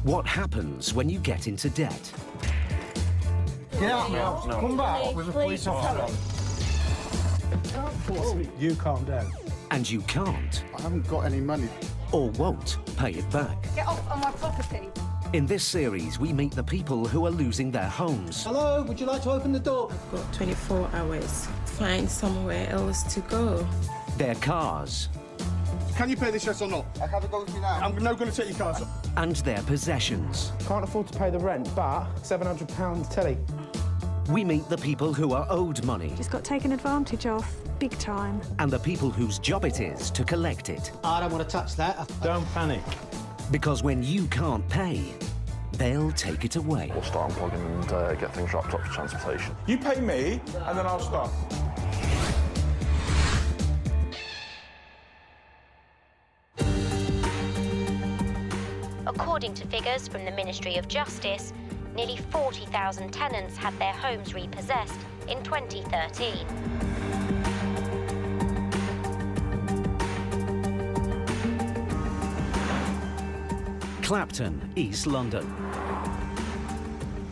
What happens when you get into debt? Get out now. No. Come back with a police officer. You calm down. And you can't I haven't got any money. or won't pay it back. Get off on my property. In this series, we meet the people who are losing their homes. Hello, would you like to open the door? I've got 24 hours. Find somewhere else to go. Their cars. Can you pay this yes or not? I have to go with you now. I'm not going to take your car. And their possessions. Can't afford to pay the rent, but £700 telly. We meet the people who are owed money. Just got taken advantage of, big time. And the people whose job it is to collect it. I don't want to touch that. Don't panic. Because when you can't pay, they'll take it away. We'll start unplugging and get things wrapped up for transportation. You pay me, and then I'll stop. According to figures from the Ministry of Justice, nearly 40,000 tenants had their homes repossessed in 2013. Clapton, East London.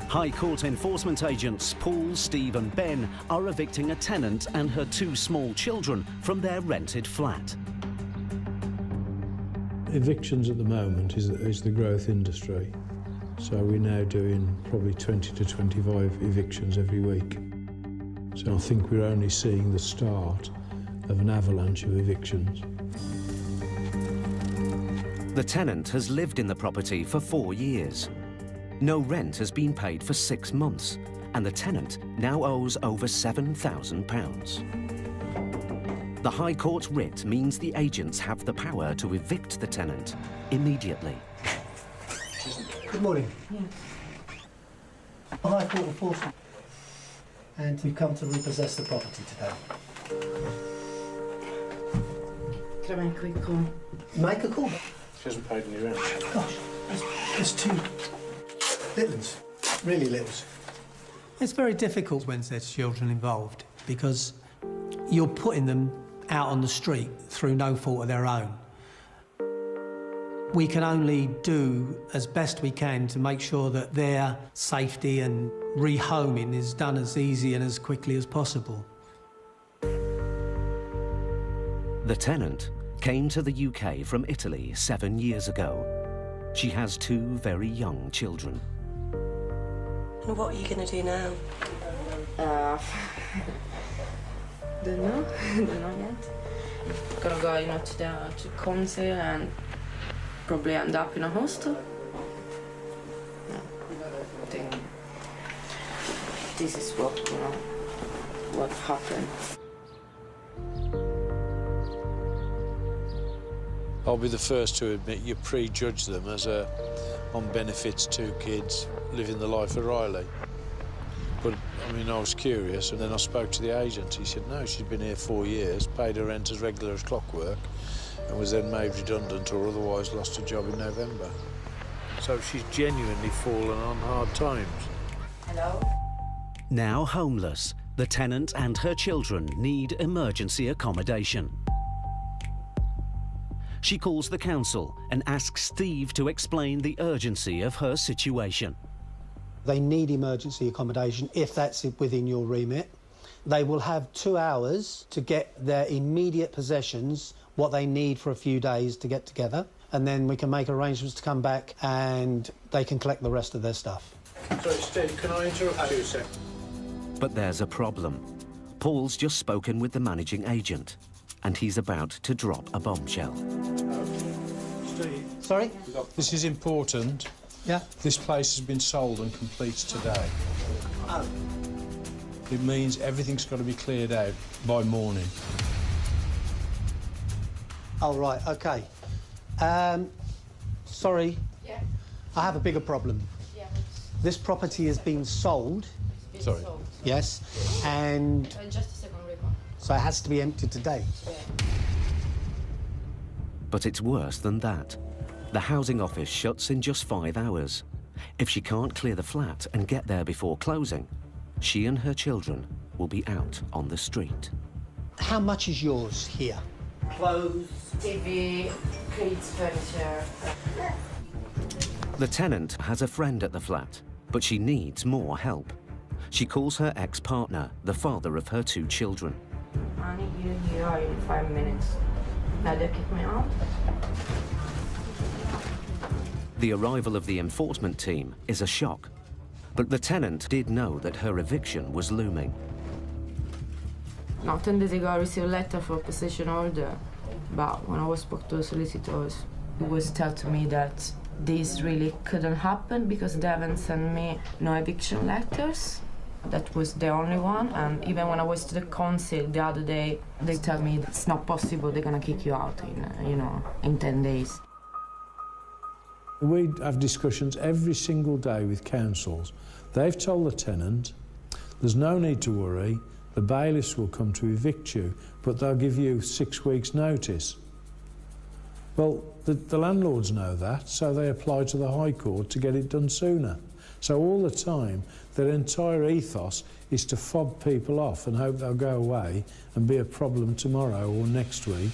High Court enforcement agents Paul, Steve and Ben are evicting a tenant and her 2 small children from their rented flat. Evictions at the moment is the growth industry. So we're now doing probably 20 to 25 evictions every week. So I think we're only seeing the start of an avalanche of evictions. The tenant has lived in the property for 4 years. No rent has been paid for 6 months, and the tenant now owes over £7,000. The High Court writ means the agents have the power to evict the tenant immediately. Good morning. High Court enforcement. And we've come to repossess the property today. Can I make a quick call? Make a call. She hasn't paid any rent. Gosh, there's 2 little ones, really littles. It's very difficult when there's children involved because you're putting them out on the street through no fault of their own. We can only do as best we can to make sure that their safety and rehoming is done as easy and as quickly as possible. The tenant came to the UK from Italy 7 years ago. She has 2 very young children. And what are you going to do now? Don't know. Don't know yet. Gonna go, to the council and probably end up in a hostel. No, I think this is what happened. I'll be the first to admit you prejudge them as on benefits, 2 kids, living the life of Riley. But, I mean, I was curious, and then I spoke to the agent. He said, no, she'd been here 4 years, paid her rent as regular as clockwork, and was then made redundant or otherwise lost her job in November. So she's genuinely fallen on hard times. Hello? Now homeless, the tenant and her children need emergency accommodation. She calls the council and asks Steve to explain the urgency of her situation. They need emergency accommodation if that's within your remit. They will have 2 hours to get their immediate possessions, what they need for a few days to get together, and then we can make arrangements to come back and they can collect the rest of their stuff. Sorry, Steve, can I interrupt you a sec? But there's a problem. Paul's just spoken with the managing agent, and he's about to drop a bombshell. Steve? Sorry? This is important. Yeah? This place has been sold and completes today. Oh. It means everything's got to be cleared out by morning. Oh, right, OK. Sorry. Yeah. I have a bigger problem. Yeah. This property has been sold. Sorry. Sold. Yes, and Just a second, Rico. so it has to be emptied today. Yeah. But it's worse than that. The housing office shuts in just 5 hours. If she can't clear the flat and get there before closing, she and her children will be out on the street. How much is yours here? Clothes, TV, kids' furniture. The tenant has a friend at the flat, but she needs more help. She calls her ex-partner, the father of her 2 children. I need you here in 5 minutes. Now they kick me out. The arrival of the enforcement team is a shock, but the tenant did know that her eviction was looming. Now, 10 days ago, I received a letter for possession order, but when I spoke to the solicitors, it was told to me that this really couldn't happen because they haven't sent me no eviction letters. That was the only one, and even when I was to the council the other day, they tell me it's not possible, they're gonna kick you out in 10 days. We have discussions every single day with councils. They've told the tenant, there's no need to worry, the bailiffs will come to evict you, but they'll give you 6 weeks' notice. Well, the landlords know that, so they apply to the High Court to get it done sooner. So all the time, their entire ethos is to fob people off and hope they'll go away and be a problem tomorrow or next week.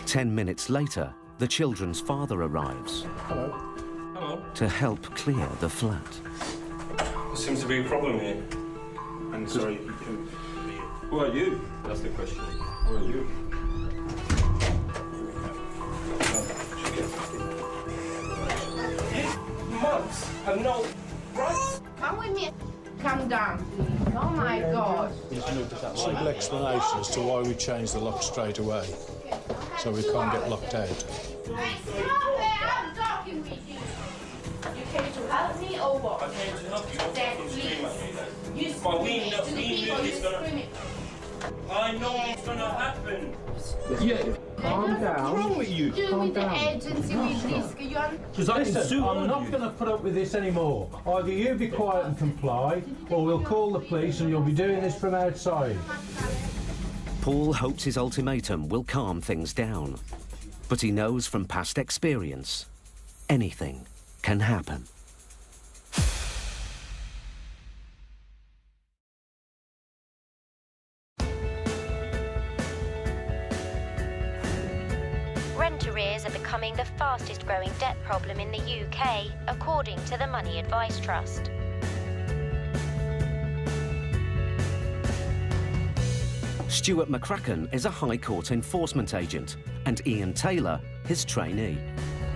10 minutes later, the children's father arrives. Hello. Hello. To help clear the flat. There seems to be a problem here. And sorry, who are you? That's the question. Who are you? 8 months and no rights. Come with me. Calm down, please. Oh my God. Simple explanation as to why we changed the lock straight away, so we can't get locked out. Hey, stop it! I'm talking with you. You came to help me or what? I came to help you. Then please. You scream to the people, you scream it. I know what's gonna happen. Yeah, calm down. What's wrong with you? Do with the agency with this. Because I can sue I'm not going to put up with this anymore. Either you be quiet and comply, or we'll call the police and you'll be doing this from outside. Paul hopes his ultimatum will calm things down, but he knows from past experience, anything can happen. Rent arrears are becoming the fastest growing debt problem in the UK, according to the Money Advice Trust. Stuart McCracken is a High Court enforcement agent, and Ian Taylor, his trainee.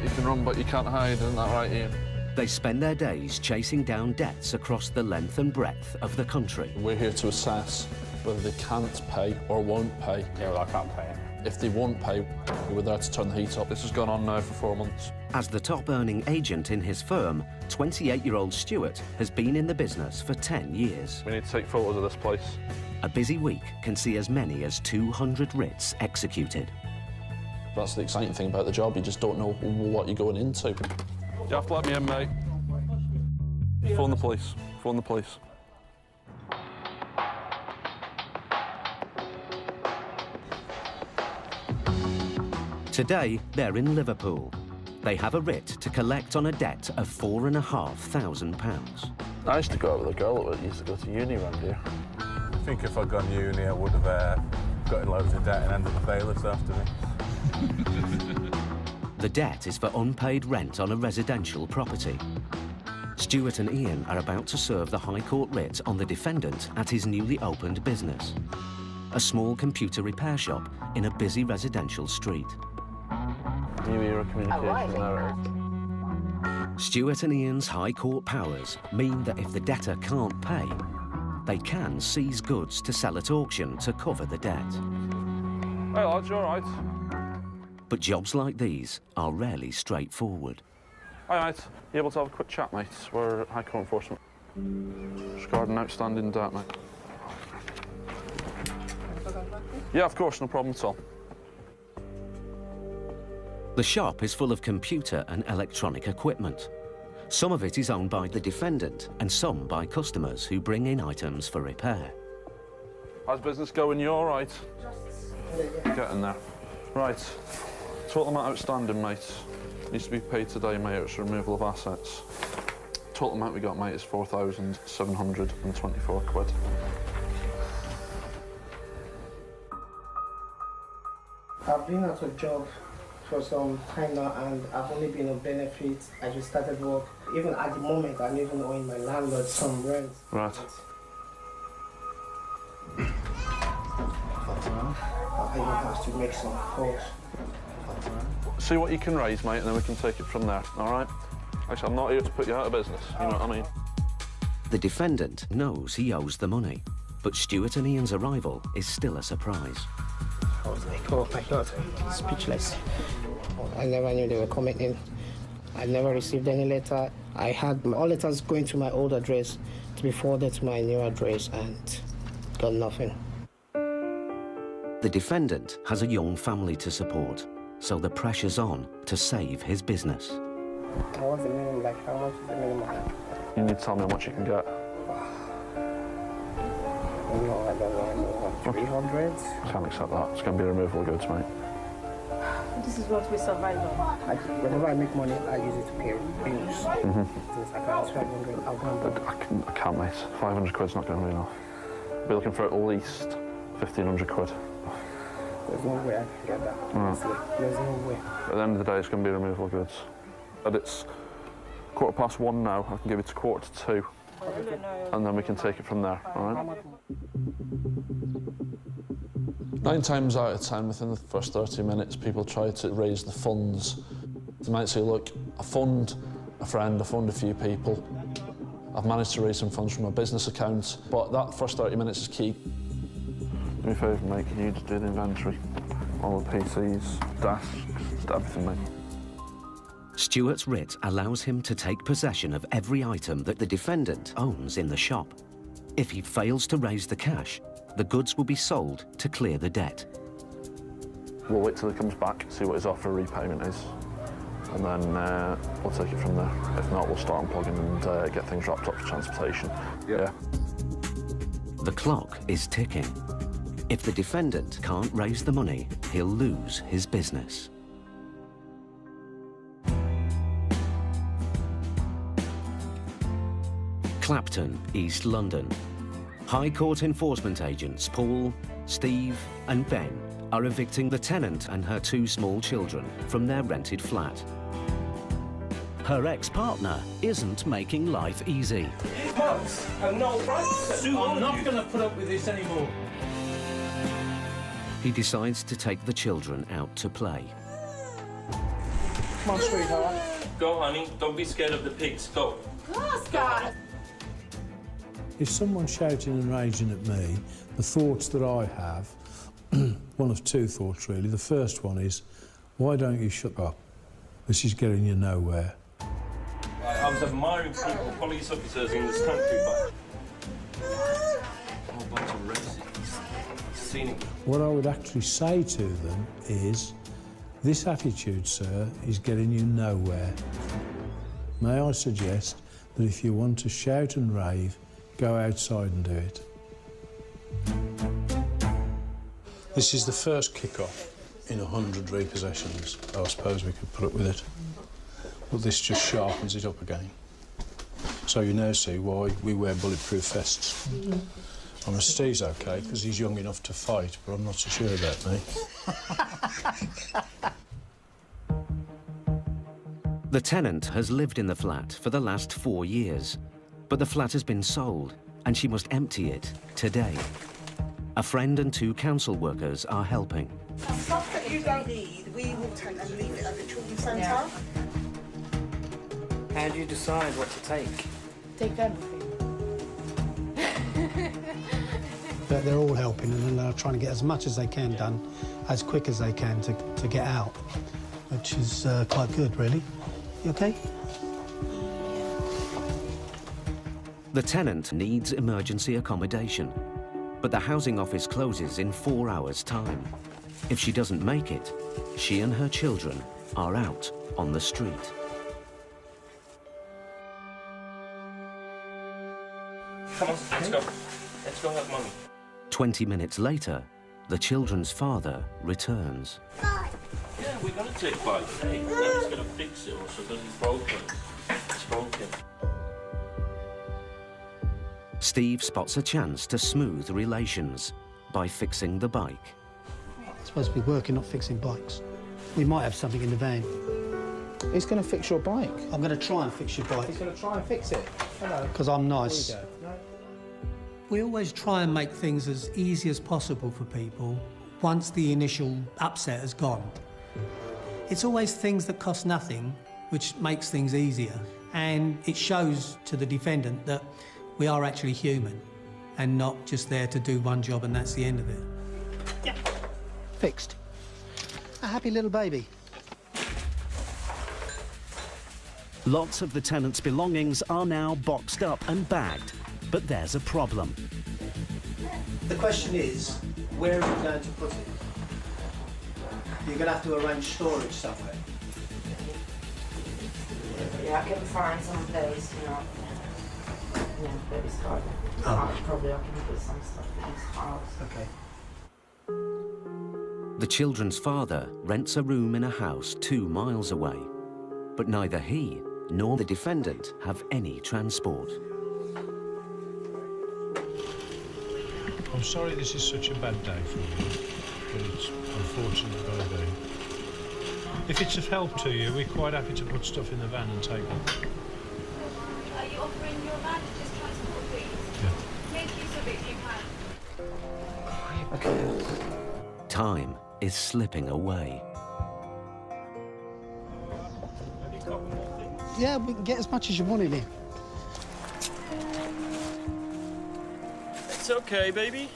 You can run, but you can't hide, isn't that right, Ian? They spend their days chasing down debts across the length and breadth of the country. We're here to assess whether they can't pay or won't pay. Yeah, well, I can't pay it. If they won't pay, we're there to turn the heat up. This has gone on now for 4 months. As the top-earning agent in his firm, 28-year-old Stuart has been in the business for 10 years. We need to take photos of this place. A busy week can see as many as 200 writs executed. That's the exciting thing about the job. You just don't know what you're going into. You have to let me in, mate. Phone the police. Phone the police. Today, they're in Liverpool. They have a writ to collect on a debt of £4,500. I used to go out with a girl that used to go to uni around here. I think if I'd gone uni, I would have got in loads of debt and ended up bailiffs after me. The debt is for unpaid rent on a residential property. Stuart and Ian are about to serve the High Court writ on the defendant at his newly opened business, a small computer repair shop in a busy residential street. New era communication narrative. Stuart and Ian's High Court powers mean that if the debtor can't pay, they can seize goods to sell at auction to cover the debt. Hey, lads, you all right? But jobs like these are rarely straightforward. Hi, mate. You able to have a quick chat, mate? We're High Court enforcement. Regarding outstanding debt, mate. Yeah, of course, no problem at all. The shop is full of computer and electronic equipment. Some of it is owned by the defendant and some by customers who bring in items for repair. How's business going? You all right? Getting there. Right. Total amount outstanding, mate. Needs to be paid today, mate. It's removal of assets. Total amount we got, mate, is 4,724 quid. I've been out of job for some time now, and I've only been on benefits. I just started work. Even at the moment, I'm even owing my landlord some rent. Right. I even have to make some calls. See what you can raise, mate, and then we can take it from there, all right? Actually, I'm not here to put you out of business, you know what I mean? The defendant knows he owes the money, but Stuart and Ian's arrival is still a surprise. I was like, oh my God, speechless. I never knew they were coming in. I never received any letter. I had all letters going to my old address to be forwarded to my new address and got nothing. The defendant has a young family to support, so the pressure's on to save his business. What's the minimum? Like, how much is the minimum? You need to tell me how much you can get. No, I don't know. 300? I can't accept that. It's going to be removable goods, mate. This is what we survive on. Whenever I make money, I use it to pay bills. Since I can't 500, I'll go and I can't, mate. 500 quid's not going to be enough. I'll be looking for at least 1,500 quid. There's no way I can get that, honestly. There's no way. At the end of the day, it's going to be removable goods. And it's 1:15 now. I can give it to 1:45. And then we can take it from there, all right? 9 times out of 10, within the first 30 minutes, people try to raise the funds. They might say, look, I fund a friend, I fund a few people. I've managed to raise some funds from a business account, but that first 30 minutes is key. Do me a favour, mate, can you just do the inventory? All the PCs, desks, just everything, mate. Stuart's writ allows him to take possession of every item that the defendant owns in the shop. If he fails to raise the cash, the goods will be sold to clear the debt. We'll wait till he comes back, see what his offer repayment is, and then we'll take it from there. If not, we'll start unplugging and get things wrapped up for transportation. Yeah. The clock is ticking. If the defendant can't raise the money, he'll lose his business. Clapton, East London. High Court enforcement agents Paul, Steve and Ben are evicting the tenant and her 2 small children from their rented flat. Her ex-partner isn't making life easy. Mugs and no rights. I'm not going to put up with this anymore. He decides to take the children out to play. Come on, sweetheart. Go, honey. Don't be scared of the pigs. Go. God. If someone's shouting and raging at me, the thoughts that I have, one of 2 thoughts really. The first one is, why don't you shut up? This is getting you nowhere. I was admiring people, police officers in this country, but a whole bunch of racists. Cynical. What I would actually say to them is, this attitude, sir, is getting you nowhere. May I suggest that if you want to shout and rave, go outside and do it. This is the first kick-off in 100 repossessions. I suppose we could put up with it. But this just sharpens it up again. So you now see why we wear bulletproof vests. I mean, Steve's OK, because he's young enough to fight, but I'm not so sure about me. The tenant has lived in the flat for the last 4 years, but the flat has been sold and she must empty it today. A friend and 2 council workers are helping. Stuff that you don't need, we will take and leave it at the children's centre. Yeah. How do you decide what to take? Take everything. They're all helping and they're trying to get as much as they can done as quick as they can to get out, which is quite good, really. You OK? The tenant needs emergency accommodation, but the housing office closes in 4 hours' time. If she doesn't make it, she and her children are out on the street. Come on, let's go. Let's go have money. 20 minutes later, the children's father returns. Yeah, we're gonna take bike. Hey, I'm just gonna fix it also because it's broken. It's broken. Steve spots a chance to smooth relations by fixing the bike. It's supposed to be working, not fixing bikes. We might have something in the van. He's going to fix your bike. I'm going to try and fix your bike. He's going to try and fix it. Hello. Because I'm nice. There you go. No. We always try and make things as easy as possible for people once the initial upset has gone. It's always things that cost nothing which makes things easier, and it shows to the defendant that we are actually human and not just there to do one job and that's the end of it. Yeah. Fixed. A happy little baby. Lots of the tenants' belongings are now boxed up and bagged, but there's a problem. The question is, where are you going to put it? You're going to have to arrange storage somewhere. Yeah, I can find some place, you know. Yeah, baby's hard. Probably I can put some stuff in his house. Okay. The children's father rents a room in a house 2 miles away, but neither he nor the defendant have any transport. I'm sorry this is such a bad day for you, but it's unfortunately got to be. If it's of help to you, we're quite happy to put stuff in the van and take it. Are you offering your van to just transport, please? Yeah. Make use of it if you can. Okay. Time is slipping away. Yeah, we can get as much as you want in here. It's okay, baby.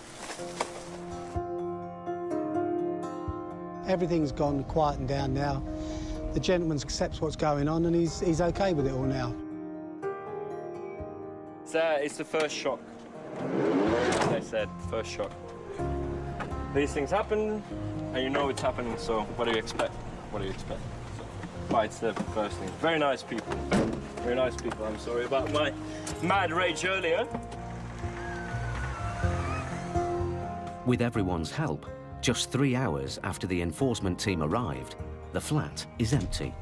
Everything's gone quiet and down now. The gentleman accepts what's going on and he's okay with it all now. It's the first shock. As I said, first shock. These things happen, and you know it's happening, so what do you expect? What do you expect? But it's the first thing. Very nice people. Very nice people. I'm sorry about my mad rage earlier. With everyone's help, just 3 hours after the enforcement team arrived, the flat is empty.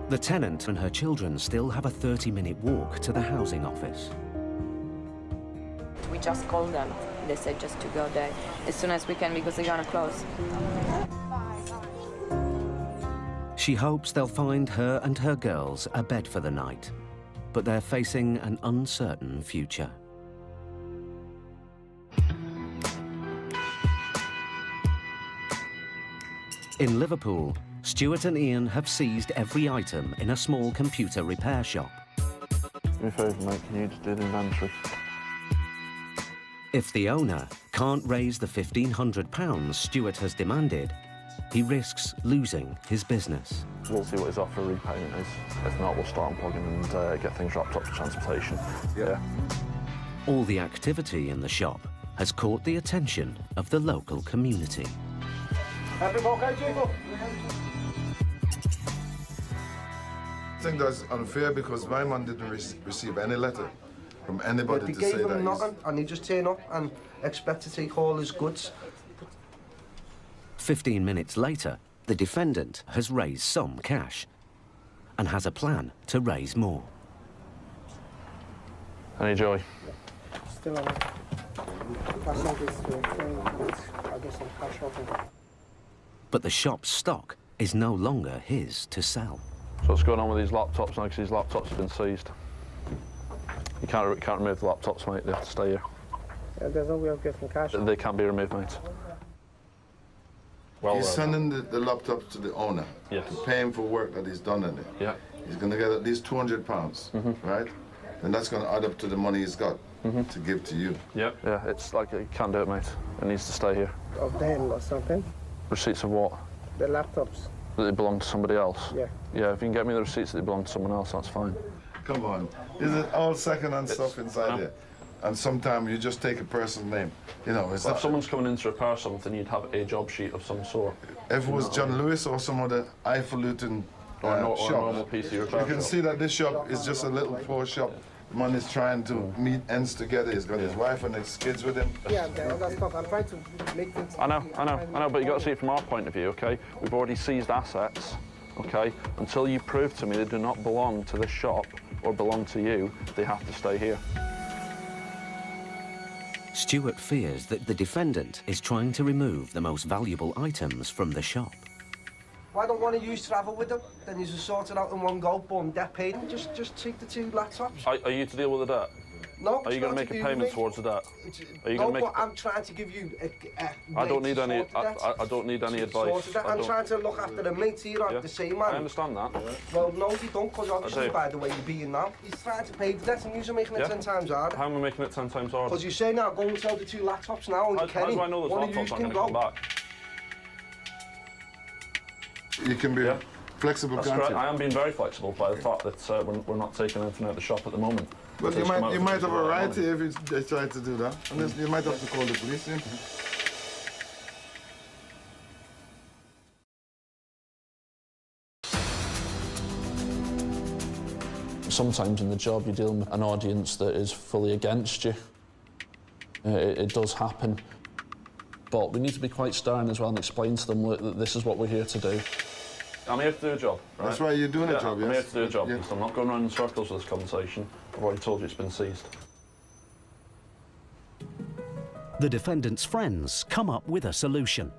The tenant and her children still have a 30-minute walk to the housing office. We just called them. They said just to go there as soon as we can because they're gonna close. She hopes they'll find her and her girls a bed for the night, but they're facing an uncertain future. In Liverpool, Stuart and Ian have seized every item in a small computer repair shop. Do me a favour, mate, can you just do the inventory? If the owner can't raise the £1,500 Stuart has demanded, he risks losing his business. We'll see what his offer of repayment is. If not, we'll start unplugging and get things wrapped up for transportation. Yeah. All the activity in the shop has caught the attention of the local community. Everyone okay, Jacob? I think that's unfair because my man didn't receive any letter from anybody to say that. They gave him nothing and he just turned up and expect to take all his goods. 15 minutes later, the defendant has raised some cash and has a plan to raise more. Any joy? Still on it. I guess I'm cash shopping. But the shop's stock is no longer his to sell. So what's going on with these laptops now, because these laptops have been seized? You can't remove the laptops, mate. They have to stay here. Yeah, there's no way of getting cash. They can't be removed, mate. Well, he's sending the laptops to the owner to pay him for work that he's done in it. Yeah. He's going to get at least £200, right? And that's going to add up to the money he's got to give to you. Yep. Yeah, it's like, you can't do it, mate. It needs to stay here. Of them or something? Receipts of what? The laptops. That they belong to somebody else? Yeah. Yeah, if you can get me the receipts that they belong to someone else, that's fine. Come on. Is it all second-hand stuff inside here? And sometimes you just take a person's name. You know, it's if someone's coming in to repair something, you'd have a job sheet of some sort. If it was John Lewis or some other highfalutin or shop, a normal PC repair you can shop. see that this shop is just a little poor shop. The man is trying to meet ends together. He's got his wife and his kids with him. Yeah, the other stuff. I'm trying to make things... I know, but you got to see it from our point of view, okay? We've already seized assets, okay? Until you prove to me they do not belong to this shop or belong to you, they have to stay here. Stuart fears that the defendant is trying to remove the most valuable items from the shop. Why don't one of you travel with them? Then you just sort it out in one go, boom, debt paid. Just take the 2 laptops. Are you to deal with the debt? No. Are you going to make a payment towards the debt? Are you going to make? I'm trying to give you a I don't need any. I don't need any advice. I'm trying to look after the mate here, yeah. The same man. I understand that. Well, no, you don't, because obviously by the way you're being now, he's trying to pay the debt and you're making it 10 times harder. How am I making it 10 times harder? Because you say now, go and sell the 2 laptops now, and how do I know those laptops aren't going to come back? You can be flexible, That's can't correct. you? I am being very flexible by the fact that we're not taking anything out of the shop at the moment. Well, you might have a right if they try to do that. Unless you might have to call the police. Yeah? Sometimes in the job you're dealing with an audience that is fully against you. It does happen. But we need to be quite stern as well and explain to them that this is what we're here to do. I'm here to do a job, right? That's why you're doing a job, yes? I'm here to do a job. Yeah. I'm not going around in circles with this conversation. I've already told you it's been seized. The defendant's friends come up with a solution.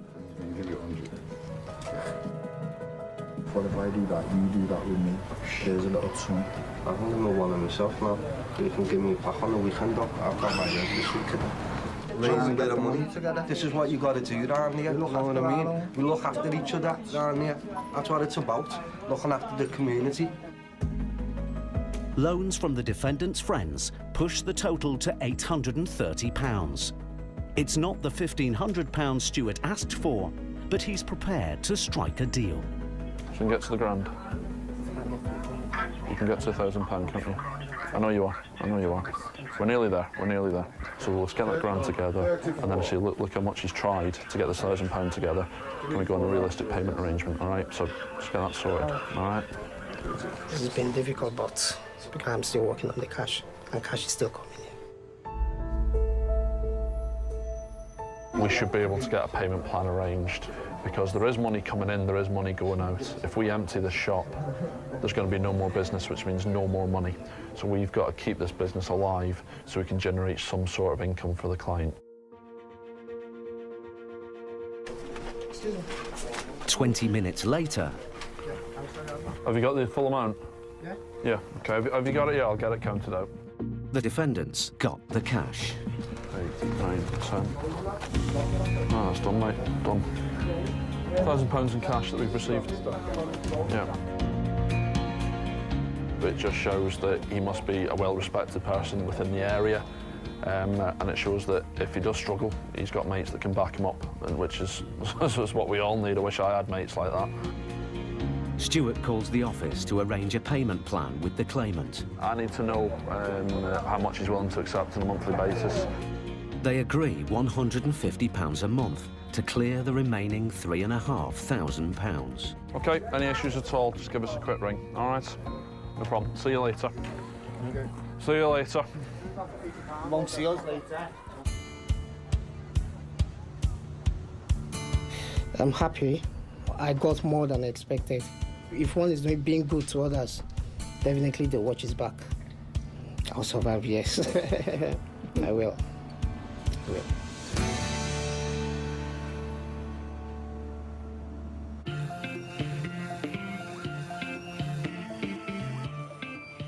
What if I do that, you do that with me? Here's a little sum. I can give me one of myself now. You can give me back on the weekend, Doc. I've got my rent this week. Raise a bit of money together. This is what you got to do down here, you know what I mean? We look after each other down here. That's what it's about, looking after the community. Loans from the defendant's friends push the total to £830. It's not the £1,500 Stuart asked for, but he's prepared to strike a deal. So you can get to the grand. You can get to £1,000, can't you? I know you are. I know you are. We're nearly there. We're nearly there. So let's get that grand together, and then see. Look how much he's tried to get this £1,000 together. Can we go on a realistic payment arrangement? All right. So just get that sorted. All right. It's been difficult, but because I'm still working on the cash, and cash is still coming in. We should be able to get a payment plan arranged, because there is money coming in, there is money going out. If we empty the shop, there's going to be no more business, which means no more money. So we've got to keep this business alive so we can generate some sort of income for the client. 20 minutes later. Have you got the full amount? Yeah. Yeah, okay. Have you got it? Yeah, I'll get it counted out. The defendants got the cash. 8, 9, 10. Oh, that's done, mate. Done. £1,000 in cash that we've received. Yeah. It just shows that he must be a well-respected person within the area, and it shows that if he does struggle, he's got mates that can back him up, and which is what we all need. I wish I had mates like that. Stuart calls the office to arrange a payment plan with the claimant. I need to know how much he's willing to accept on a monthly basis. They agree £150 a month to clear the remaining £3,500. OK, any issues at all, just give us a quick ring, all right? No problem. See you later. Okay. See you later. Won't see us later. I'm happy. I got more than expected. If one is being good to others, definitely the watch is back. I'll survive, yes. I will. I will.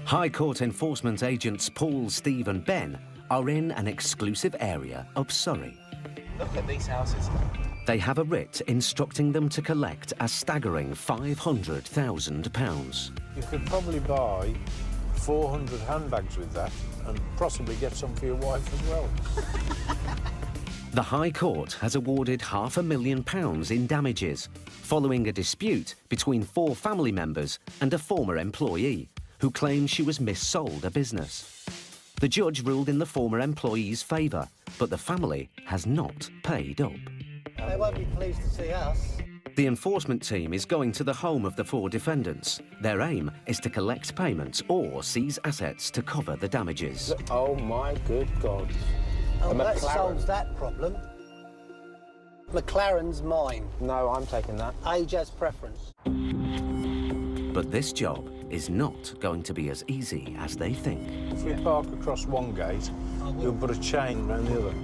High Court enforcement agents Paul, Steve and Ben are in an exclusive area of Surrey. Look at these houses. They have a writ instructing them to collect a staggering £500,000. You could probably buy 400 handbags with that and possibly get some for your wife as well. The High Court has awarded £500,000 in damages following a dispute between 4 family members and a former employee who claimed she was missold a business. The judge ruled in the former employee's favour, but the family has not paid up. They won't be pleased to see us. The enforcement team is going to the home of the 4 defendants. Their aim is to collect payments or seize assets to cover the damages. Oh my good God. Oh, that solves that problem. McLaren's mine. No, I'm taking that. Age as preference. But this job is not going to be as easy as they think. If we park across one gate, you'll put a chain around the other.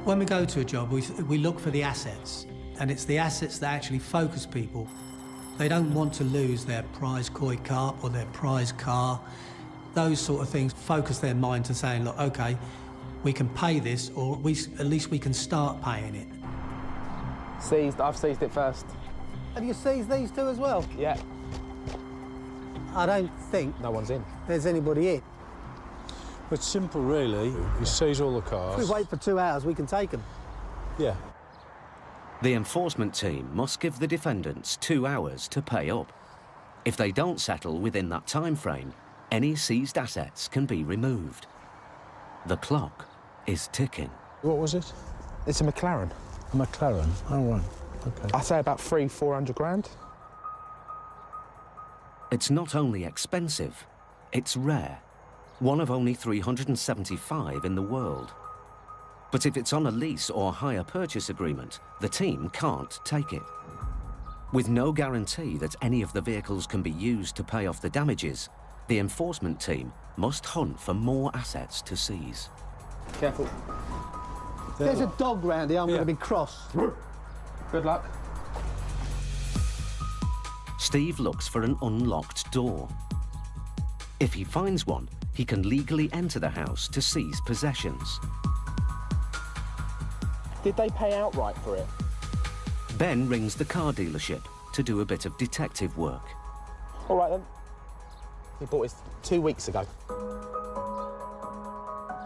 When we go to a job, we look for the assets, and it's the assets that actually focus people. They don't want to lose their prize koi carp or their prize car. Those sort of things focus their mind to saying, look, OK, we can pay this, or at least we can start paying it. Seized. I've seized it first. Have you seized these two as well? Yeah. I don't think no one's in. There's anybody in. It's simple, really. You seize all the cars. If we wait for 2 hours, we can take them. Yeah. The enforcement team must give the defendants 2 hours to pay up. If they don't settle within that time frame, any seized assets can be removed. The clock is ticking. What was it? It's a McLaren. A McLaren? Oh, right. OK. I say about 300-400 grand. It's not only expensive, it's rare. One of only 375 in the world. But if it's on a lease or hire purchase agreement, the team can't take it. With no guarantee that any of the vehicles can be used to pay off the damages, the enforcement team must hunt for more assets to seize. Careful. There's a dog round here, I'm going to be cross. Good luck. Steve looks for an unlocked door. If he finds one, he can legally enter the house to seize possessions. Did they pay outright for it? Ben rings the car dealership to do a bit of detective work. All right, then. He bought it 2 weeks ago.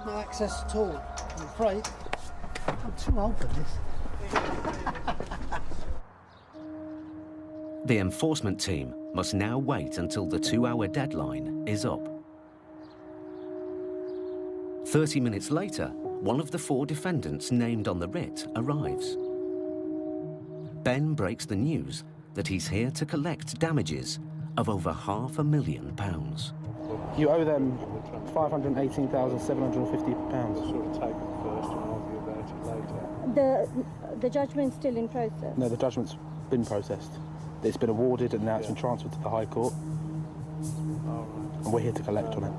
No access at all, I'm afraid. I'm too old for this. The enforcement team must now wait until the 2-hour deadline is up. 30 minutes later, one of the 4 defendants named on the writ arrives. Ben breaks the news that he's here to collect damages of over £500,000. You owe them £518,750. Sort of take them first and argue about it later. The judgment's still in process? No, the judgment's been processed. It's been awarded and now it's been transferred to the High Court. And we're here to collect on it.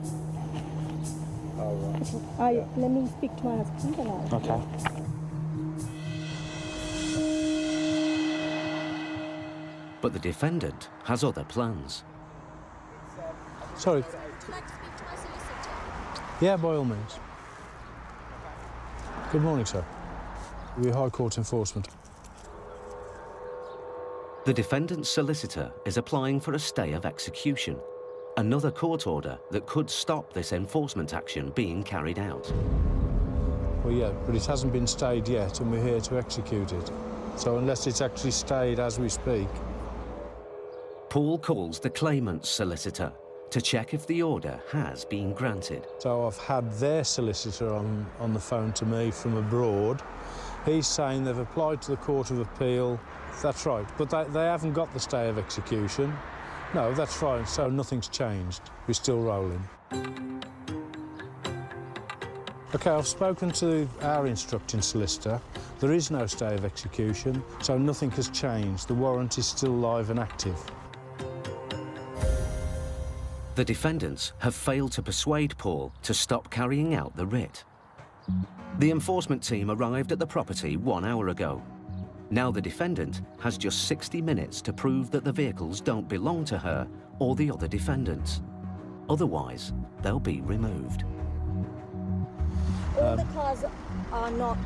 Let me speak to my husband and I'll... Okay. But the defendant has other plans. Sorry. Yeah, by all means. Good morning, sir. We're High Court enforcement. The defendant's solicitor is applying for a stay of execution, another court order that could stop this enforcement action being carried out. Well, yeah, but it hasn't been stayed yet, and we're here to execute it. So unless it's actually stayed as we speak... Paul calls the claimant's solicitor to check if the order has been granted. So I've had their solicitor on the phone to me from abroad. He's saying they've applied to the Court of Appeal. That's right, but they haven't got the stay of execution. No, that's fine, so nothing's changed. We're still rolling. OK, I've spoken to our instructing solicitor. There is no stay of execution, so nothing has changed. The warrant is still live and active. The defendants have failed to persuade Paul to stop carrying out the writ. The enforcement team arrived at the property 1 hour ago. Now the defendant has just 60 minutes to prove that the vehicles don't belong to her or the other defendants. Otherwise, they'll be removed. All the cars are not...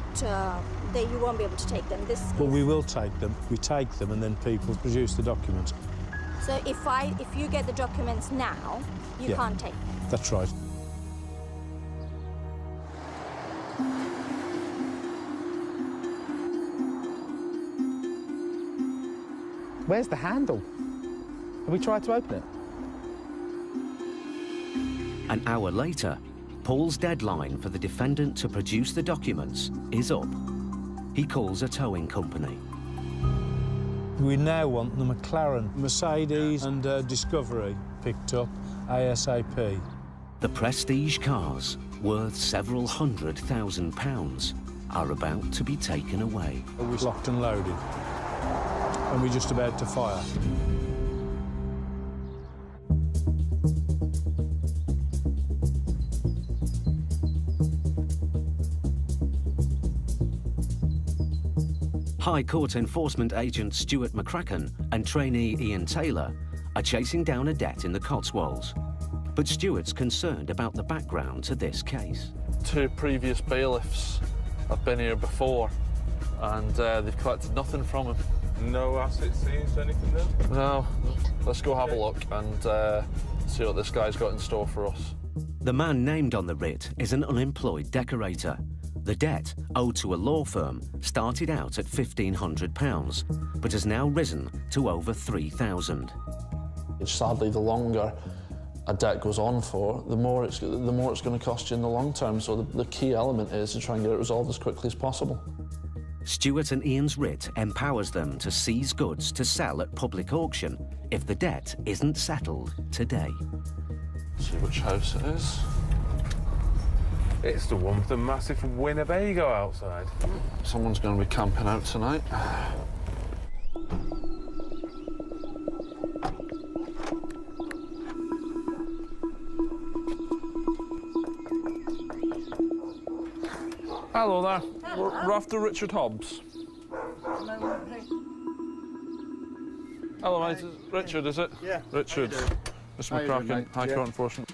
you won't be able to take them. Well, we will take them. We take them and then people produce the documents. So if you get the documents now, you can't take them? That's right. Where's the handle? Have we tried to open it? An hour later, Paul's deadline for the defendant to produce the documents is up. He calls a towing company. We now want the McLaren, Mercedes and Discovery picked up ASAP. The prestige cars, worth several £100,000, are about to be taken away. We're locked and loaded, and we're just about to fire. High Court Enforcement Agent Stuart McCracken and trainee Ian Taylor are chasing down a debt in the Cotswolds. But Stuart's concerned about the background to this case. 2 previous bailiffs have been here before, and they've collected nothing from him. No assets seized, anything there? No. Let's go have a look and see what this guy's got in store for us. The man named on the writ is an unemployed decorator. The debt, owed to a law firm, started out at £1,500, but has now risen to over £3,000. Sadly, the longer a debt goes on for, the more it's going to cost you in the long term. So the key element is to try and get it resolved as quickly as possible. Stuart and Ian's writ empowers them to seize goods to sell at public auction if the debt isn't settled today. See which house it is. It's the one with the massive Winnebago outside. Someone's going to be camping out tonight. Hello there. We're after Richard Hobbs. Hello, mate. Richard, is it? Yeah. Richard. Mr. McCracken, High Court Enforcement.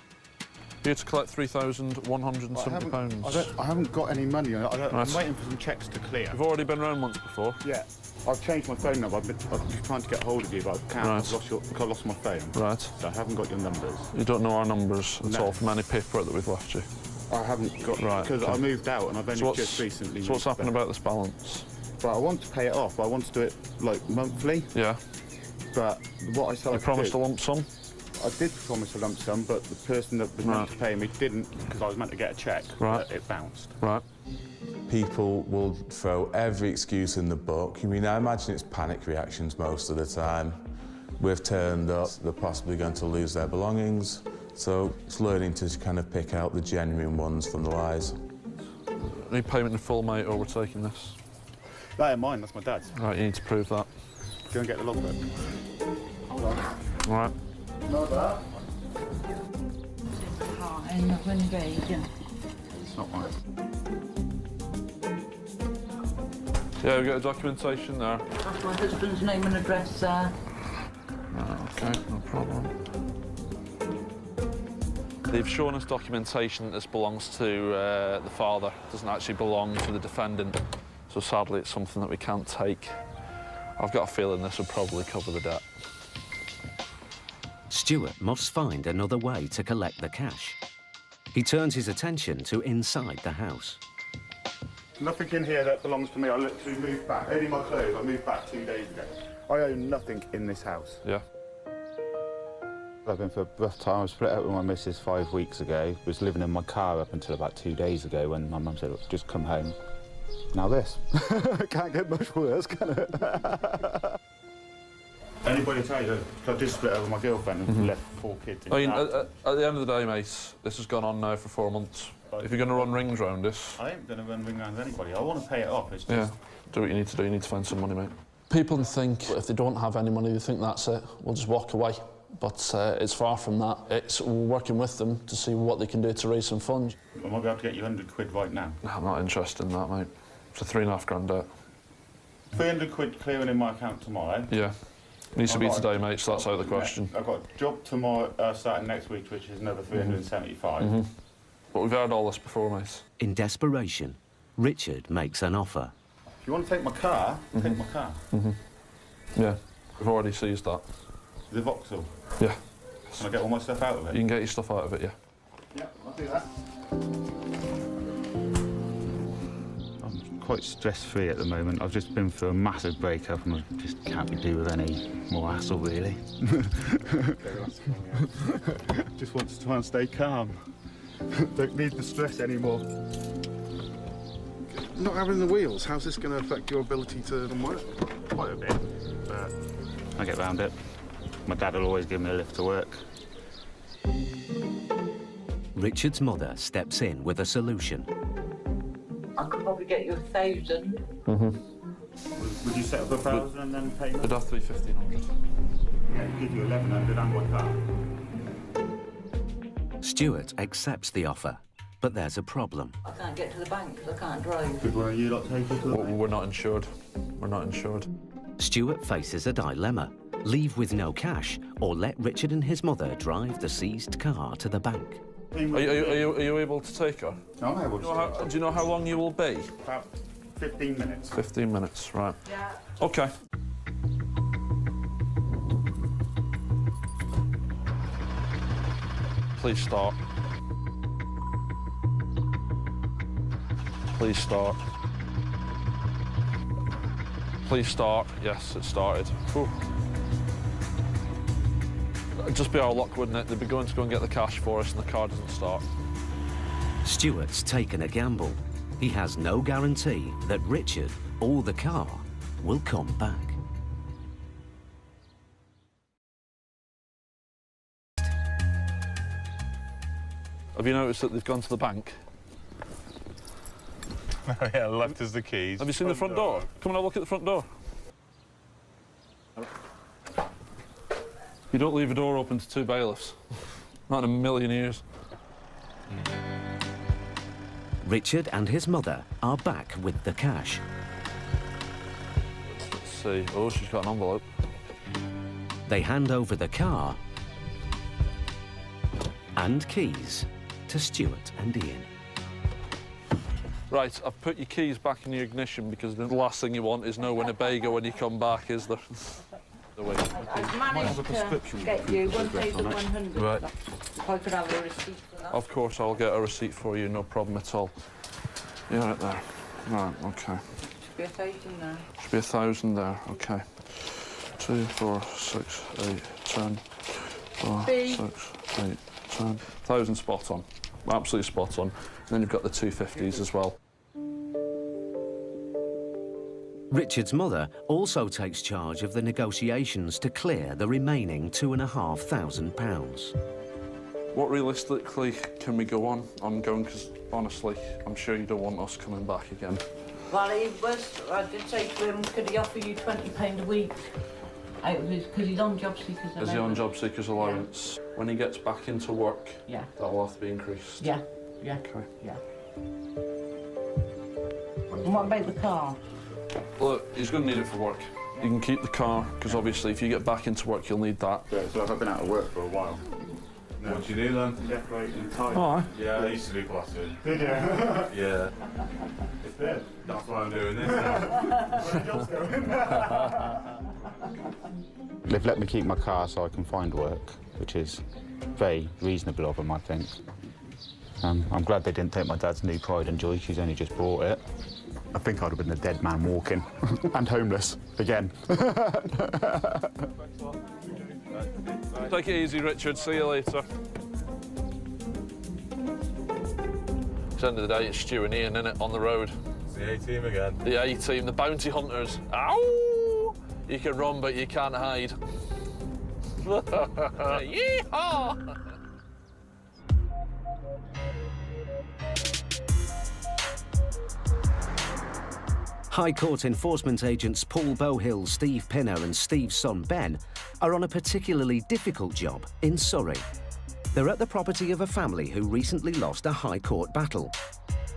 Here to collect £3,170. I haven't got any money. I'm Right. waiting for some checks to clear. You've already been round once before? Yeah. I've changed my phone number. I've been trying to get hold of you, but I can't. Right. I've lost my phone. Right. So I haven't got your numbers. You don't know our numbers at No. all from any paperwork that we've left you? I haven't got... Right. Because I moved out and I've only what's- just recently So what's moved happened back. about this balance? But I want to pay it off, but I want to do it, like, monthly. Yeah. But what I said You promised a lump sum? I did promise a lump sum, but the person that was meant to pay me didn't, because I was meant to get a cheque. Right. But it bounced. Right. People will throw every excuse in the book. I mean, I imagine it's panic reactions most of the time. We've turned up, they're possibly going to lose their belongings. So it's learning to kind of pick out the genuine ones from the lies. Need payment in full, mate, or we're taking this? That ain't mine, that's my dad's. Right, you need to prove that. Go and get the logbook. Hold on. All right. Not that. It's not mine. Yeah, we've got the documentation there. That's my husband's name and address there. Okay, no problem. They've shown us documentation that this belongs to the father. It doesn't actually belong to the defendant. So sadly, it's something that we can't take. I've got a feeling this would probably cover the debt. Stuart must find another way to collect the cash. He turns his attention to inside the house. Nothing in here that belongs to me. I literally moved back. Only my clothes. I moved back 2 days ago. I own nothing in this house. Yeah. I've been for a rough time. I was split up with my missus 5 weeks ago. Was living in my car up until about 2 days ago when my mum said, "Look, just come home." Now this. Can't get much worse, can it? Anybody tell you that I did split up with my girlfriend and left 4 kids in I mean, that? at the end of the day, mate, this has gone on now for 4 months. If you're going to run rings round this... I ain't going to run ring around anybody. I want to pay it off. It's just... Yeah, do what you need to do. You need to find some money, mate. People think if they don't have any money, they think that's it. We'll just walk away. But it's far from that. It's working with them to see what they can do to raise some funds. I might be able to get you 100 quid right now. I'm not interested in that, mate. It's a 3.5 grand debt. 300 quid clearing in my account tomorrow. Yeah. Needs to be today, mate, so that's out of the question. I've got a job tomorrow, starting next week, which is another 375. But we've heard all this before, mate. In desperation, Richard makes an offer. If you want to take my car, take my car. Yeah, we've already seized that. The Vauxhall. Yeah. Can I get all my stuff out of it? You can get your stuff out of it, yeah. Yeah, I'll do that. I'm quite stress-free at the moment. I've just been through a massive breakup and I just can't be do with any more hassle, really. Just want to try and stay calm. Don't need the stress anymore. Not having the wheels, how's this going to affect your ability to work? Quite a bit, but I get round it. My dad will always give me a lift to work. Richard's mother steps in with a solution. I could probably get you 1,000. Would you set up 1,000 and then pay me? It'd have to be 1,500. Yeah, give you 1,100 and my car. Stuart accepts the offer, but there's a problem. I can't get to the bank because I can't drive. Good one, you lot take it to the bank? We're not insured. we're not insured. Stuart faces a dilemma. Leave with no cash or let Richard and his mother drive the seized car to the bank. Are you able to take her? No, I'm able to take her. Do you know how long you will be? About 15 minutes. 15 minutes, right. Yeah. OK. Please start. Please start. Please start. Yes, it started. Whew. It'd just be our luck, wouldn't it? They'd be going to go and get the cash for us and the car doesn't start. Stuart's taken a gamble. He has no guarantee that Richard or the car will come back. Have you noticed that they've gone to the bank? Oh yeah, left us the keys. Have you seen the front door? Come and have a look at the front door. You don't leave a door open to two bailiffs. Not in a million years. Richard and his mother are back with the cash. Let's see. Oh, she's got an envelope. They hand over the car and keys to Stuart and Ian. Right, I've put your keys back in your ignition because the last thing you want is no Winnebago when you come back, is there? I've managed to get you 1,100. Right. If I could have a receipt for that. Of course, I'll get a receipt for you, no problem at all. Yeah, right there. Right, OK. Should be 1,000 there. Should be 1,000 there, OK. 2, 4, 6, 8, 10. 4, 6, 8, 10. 1,000 spot on. Absolutely spot on. And then you've got the 250s as well. Richard's mother also takes charge of the negotiations to clear the remaining £2,500. What realistically can we go on ongoing? Because honestly, I'm sure you don't want us coming back again. Well, I did say to him, could he offer you £20 a week? Because he's on job seekers allowance. Is he on job seekers allowance? Yeah. When he gets back into work, yeah, that'll have to be increased. Yeah, yeah. Okay. Yeah. And what about the car? Look, he's going to need it for work. You can keep the car, because obviously if you get back into work, you'll need that. Yeah, so I've been out of work for a while. No. What do you do then? Decorating time. Oh, yeah, I used to do plastering. Did you? Yeah. It's there. That's why I'm doing this now. They've let me keep my car so I can find work, which is very reasonable of them, I think. I'm glad they didn't take my dad's new Pride and Joy. She's only just bought it. I think I'd have been a dead man walking. And homeless, again. Take it easy, Richard. See you later. At the end of the day, it's Stu and Ian, innit, on the road. It's the A-team again. The A-team, the bounty hunters. Ow! You can run, but you can't hide. Yeehaw! High Court enforcement agents Paul Bowhill, Steve Pinner and Steve's son Ben are on a particularly difficult job in Surrey. They're at the property of a family who recently lost a High Court battle.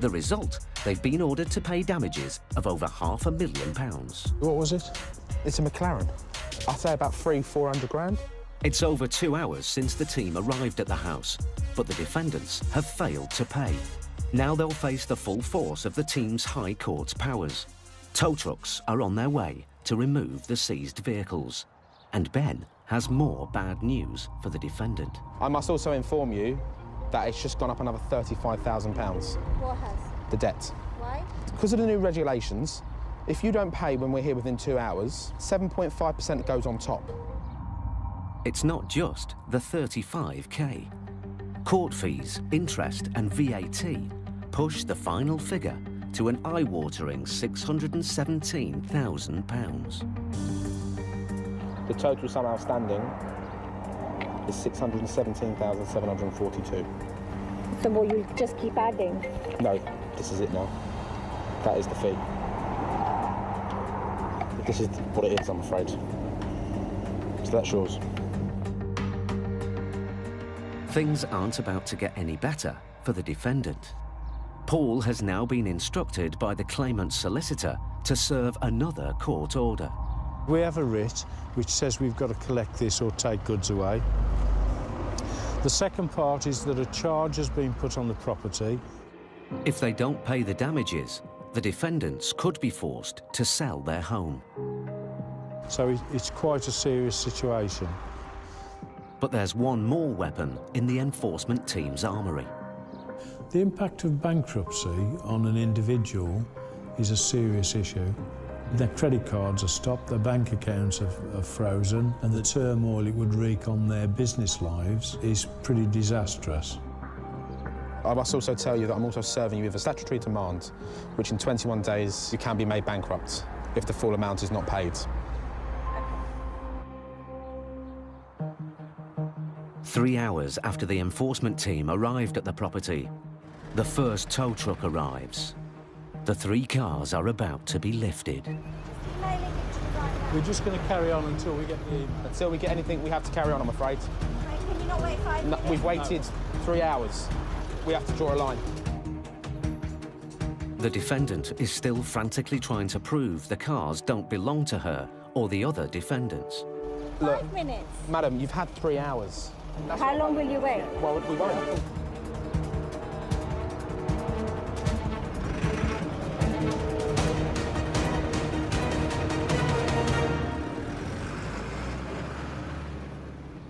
The result, they've been ordered to pay damages of over £500,000. What was it? It's a McLaren. I'd say about 300-400 grand. It's over 2 hours since the team arrived at the house, but the defendants have failed to pay. Now they'll face the full force of the team's High Court's powers. Tow trucks are on their way to remove the seized vehicles. And Ben has more bad news for the defendant. I must also inform you that it's just gone up another £35,000. What has? The debt. Why? Because of the new regulations, if you don't pay when we're here within 2 hours, 7.5% goes on top. It's not just the 35k. Court fees, interest and VAT push the final figure to an eye-watering £617,000. The total sum outstanding is £617,742. So will you just keep adding? No, this is it now. That is the fee. This is what it is, I'm afraid. So that's yours. Things aren't about to get any better for the defendant. Paul has now been instructed by the claimant's solicitor to serve another court order. We have a writ which says we've got to collect this or take goods away. The second part is that a charge has been put on the property. If they don't pay the damages, the defendants could be forced to sell their home. So it's quite a serious situation. But there's one more weapon in the enforcement team's armoury. The impact of bankruptcy on an individual is a serious issue. Their credit cards are stopped, their bank accounts are frozen, and the turmoil it would wreak on their business lives is pretty disastrous. I must also tell you that I'm also serving you with a statutory demand, which in 21 days you can be made bankrupt if the full amount is not paid. 3 hours after the enforcement team arrived at the property, the first tow truck arrives. The 3 cars are about to be lifted. We're just going to carry on until we get anything, we have to carry on, I'm afraid. Can you not wait 5 minutes? No, we've waited 3 hours. We have to draw a line. The defendant is still frantically trying to prove the cars don't belong to her or the other defendants. Look, 5 minutes. madam, you've had 3 hours. How long will you wait? Well, we won't.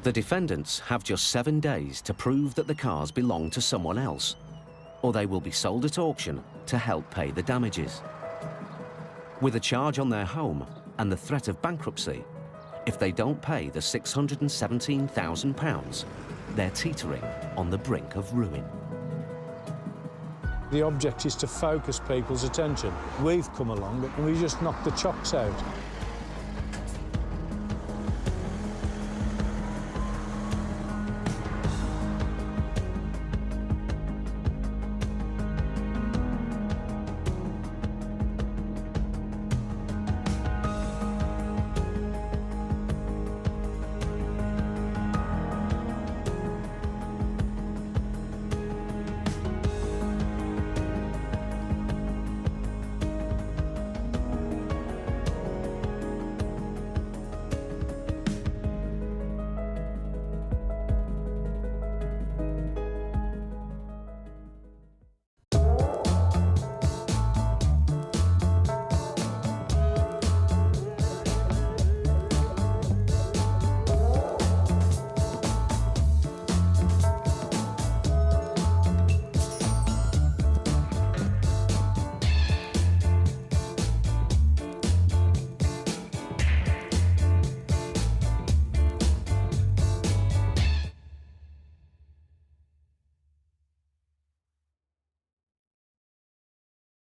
The defendants have just 7 days to prove that the cars belong to someone else, or they will be sold at auction to help pay the damages. With a charge on their home and the threat of bankruptcy, if they don't pay the £617,000, they're teetering on the brink of ruin. The object is to focus people's attention. We've come along and we just knocked the chocks out.